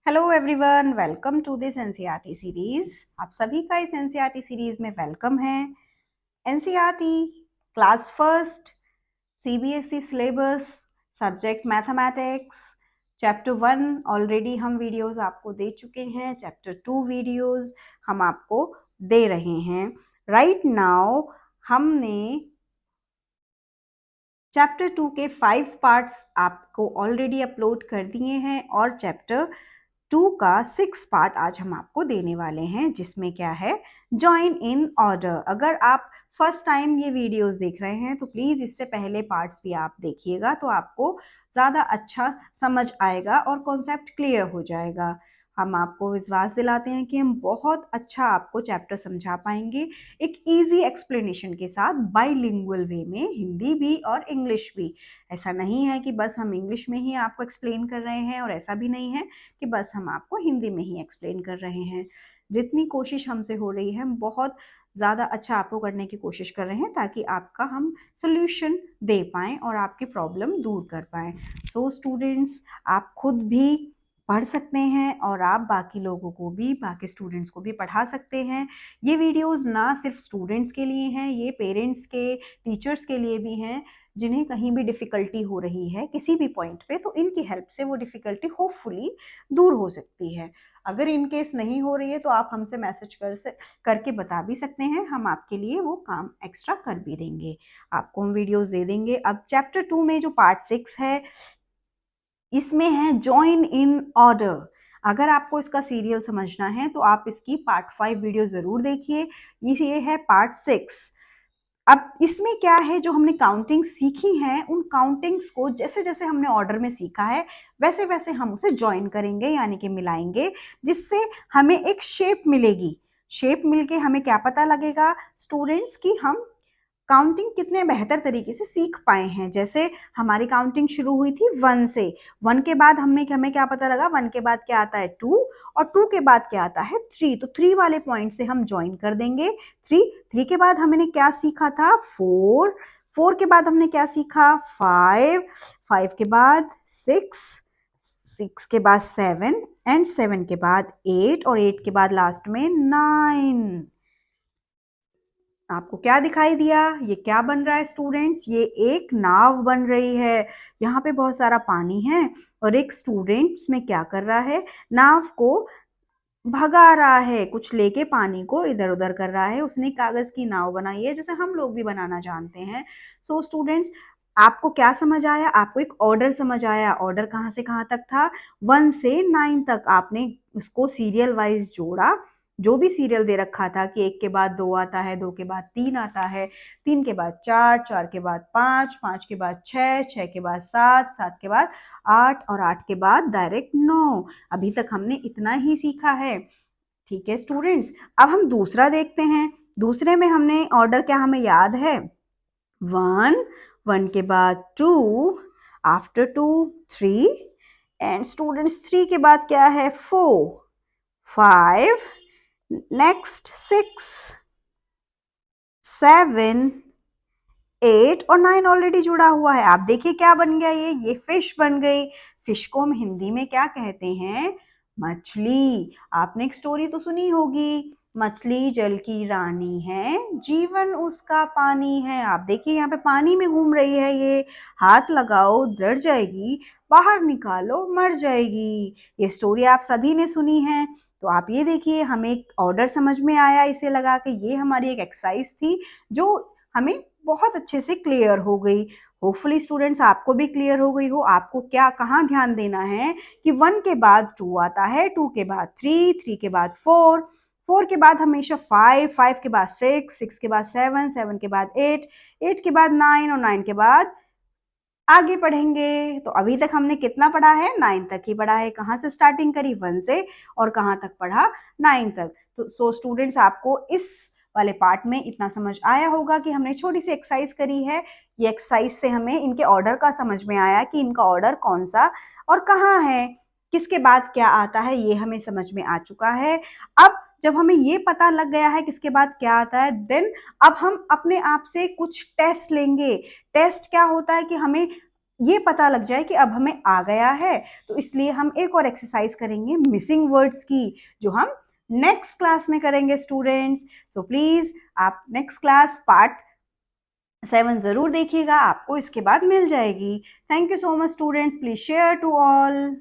Hello everyone, welcome to this NCERT series. आप सभी का इस एनसीईआरटी सीरीज में वेलकम है। NCERT class first, CBSE syllabus, subject mathematics, chapter 1 already हम वीडियोस आपको दे चुके हैं। चैप्टर 2 वीडियोस हम आपको दे रहे हैं। राइट नाउ हमने चैप्टर 2 के 5 पार्ट्स आपको ऑलरेडी अपलोड कर दिए हैं और चैप्टर 2 का 6 पार्ट आज हम आपको देने वाले हैं, जिसमें क्या है, जॉइन इन ऑर्डर। अगर आप फर्स्ट टाइम ये वीडियोस देख रहे हैं तो प्लीज इससे पहले पार्ट्स भी आप देखिएगा, तो आपको ज़्यादा अच्छा समझ आएगा और कॉन्सेप्ट क्लियर हो जाएगा। हम आपको विश्वास दिलाते हैं कि हम बहुत अच्छा आपको चैप्टर समझा पाएंगे, एक इजी एक्सप्लेनेशन के साथ, बाइलिंगुअल वे में, हिंदी भी और इंग्लिश भी। ऐसा नहीं है कि बस हम इंग्लिश में ही आपको एक्सप्लेन कर रहे हैं और ऐसा भी नहीं है कि बस हम आपको हिंदी में ही एक्सप्लेन कर रहे हैं। जितनी कोशिश हमसे हो रही है, हम बहुत ज़्यादा अच्छा आपको करने की कोशिश कर रहे हैं ताकि आपका हम सोल्यूशन दे पाएँ और आपकी प्रॉब्लम दूर कर पाएँ। सो स्टूडेंट्स, आप खुद भी पढ़ सकते हैं और आप बाकी लोगों को भी, बाकी स्टूडेंट्स को भी पढ़ा सकते हैं। ये वीडियोस ना सिर्फ स्टूडेंट्स के लिए हैं, ये पेरेंट्स के, टीचर्स के लिए भी हैं, जिन्हें कहीं भी डिफ़िकल्टी हो रही है किसी भी पॉइंट पे, तो इनकी हेल्प से वो डिफ़िकल्टी होपफुली दूर हो सकती है। अगर इन केस नहीं हो रही है तो आप हमसे मैसेज करके बता भी सकते हैं, हम आपके लिए वो काम एक्स्ट्रा कर भी देंगे, आपको हम वीडियोस दे देंगे। अब चैप्टर 2 में जो पार्ट 6 है, इसमें है जॉइन इन ऑर्डर। अगर आपको इसका सीरियल समझना है तो आप इसकी पार्ट 5 वीडियो ज़रूर देखिए। ये है पार्ट 6। अब इसमें क्या है, जो हमने काउंटिंग सीखी है, उन काउंटिंग्स को जैसे जैसे हमने ऑर्डर में सीखा है वैसे वैसे हम उसे ज्वाइन करेंगे, यानी कि मिलाएंगे, जिससे हमें एक शेप मिलेगी। शेप मिलके हमें क्या पता लगेगा स्टूडेंट्स, की हम काउंटिंग कितने बेहतर तरीके से सीख पाए हैं। जैसे हमारी काउंटिंग शुरू हुई थी 1 से, 1 के बाद हमें क्या पता लगा, 1 के बाद क्या आता है 2, और 2 के बाद क्या आता है 3। तो 3 वाले पॉइंट से हम ज्वाइन कर देंगे 3। 3 के बाद हमने क्या सीखा था 4। 4 के बाद हमने क्या सीखा 5। 5 के बाद 6। 6 के बाद 7 एंड 7 के बाद 8 और 8 के बाद लास्ट में 9। आपको क्या दिखाई दिया, ये क्या बन रहा है स्टूडेंट्स, ये एक नाव बन रही है। यहाँ पे बहुत सारा पानी है और एक स्टूडेंट उसमें क्या कर रहा है, नाव को भगा रहा है, कुछ लेके पानी को इधर उधर कर रहा है। उसने कागज की नाव बनाई है, जैसे हम लोग भी बनाना जानते हैं। सो स्टूडेंट्स, आपको क्या समझ आया, आपको एक ऑर्डर समझ आया। ऑर्डर कहाँ से कहाँ तक था, 1 से 9 तक आपने उसको सीरियल वाइज जोड़ा। जो भी सीरियल दे रखा था कि 1 के बाद 2 आता है, 2 के बाद 3 आता है, 3 के बाद 4, 4 के बाद 5, 5 के बाद 6, 6 के बाद 7, 7 के बाद 8 और 8 के बाद डायरेक्ट 9। अभी तक हमने इतना ही सीखा है। ठीक है स्टूडेंट्स, अब हम दूसरा देखते हैं। दूसरे में हमने ऑर्डर क्या हमें याद है, 1, 1 के बाद 2, आफ्टर 2 3, एंड स्टूडेंट्स 3 के बाद क्या है 4, 5, नेक्स्ट 6, 7, 8 और 9 ऑलरेडी जुड़ा हुआ है। आप देखिए क्या बन गया, ये फिश बन गई। फिश को हम हिंदी में क्या कहते हैं, मछली। आपने एक स्टोरी तो सुनी होगी, मछली जल की रानी है, जीवन उसका पानी है। आप देखिए यहाँ पे पानी में घूम रही है ये, हाथ लगाओ डर जाएगी, बाहर निकालो मर जाएगी। ये स्टोरी आप सभी ने सुनी है। तो आप ये देखिए, हमें एक ऑर्डर समझ में आया इसे लगा के। ये हमारी एक एक्सरसाइज थी जो हमें बहुत अच्छे से क्लियर हो गई। होपफुली स्टूडेंट्स आपको भी क्लियर हो गई हो। आपको क्या कहाँ ध्यान देना है कि 1 के बाद 2 आता है, 2 के बाद 3, 3 के बाद 4, 4 के बाद हमेशा 5, 5 के बाद 6, 6 के बाद 7, 7 के बाद 8, 8 के बाद 9 और 9 के बाद आगे पढ़ेंगे। तो अभी तक हमने कितना पढ़ा है, 9 तक ही पढ़ा है। कहाँ से स्टार्टिंग करी, 1 से, और कहाँ तक पढ़ा 9 तक। तो सो स्टूडेंट्स, आपको इस वाले पार्ट में इतना समझ आया होगा कि हमने छोटी सी एक्सरसाइज करी है। ये एक्सरसाइज से हमें इनके ऑर्डर का समझ में आया कि इनका ऑर्डर कौन सा और कहाँ है, किसके बाद क्या आता है, ये हमें समझ में आ चुका है। अब जब हमें ये पता लग गया है किसके बाद क्या आता है, देन अब हम अपने आप से कुछ टेस्ट लेंगे। टेस्ट क्या होता है कि हमें ये पता लग जाए कि अब हमें आ गया है। तो इसलिए हम एक और एक्सरसाइज करेंगे मिसिंग वर्ड्स की, जो हम नेक्स्ट क्लास में करेंगे स्टूडेंट्स। सो प्लीज आप नेक्स्ट क्लास पार्ट 7 जरूर देखिएगा, आपको इसके बाद मिल जाएगी। Thank you so much students, please share to all.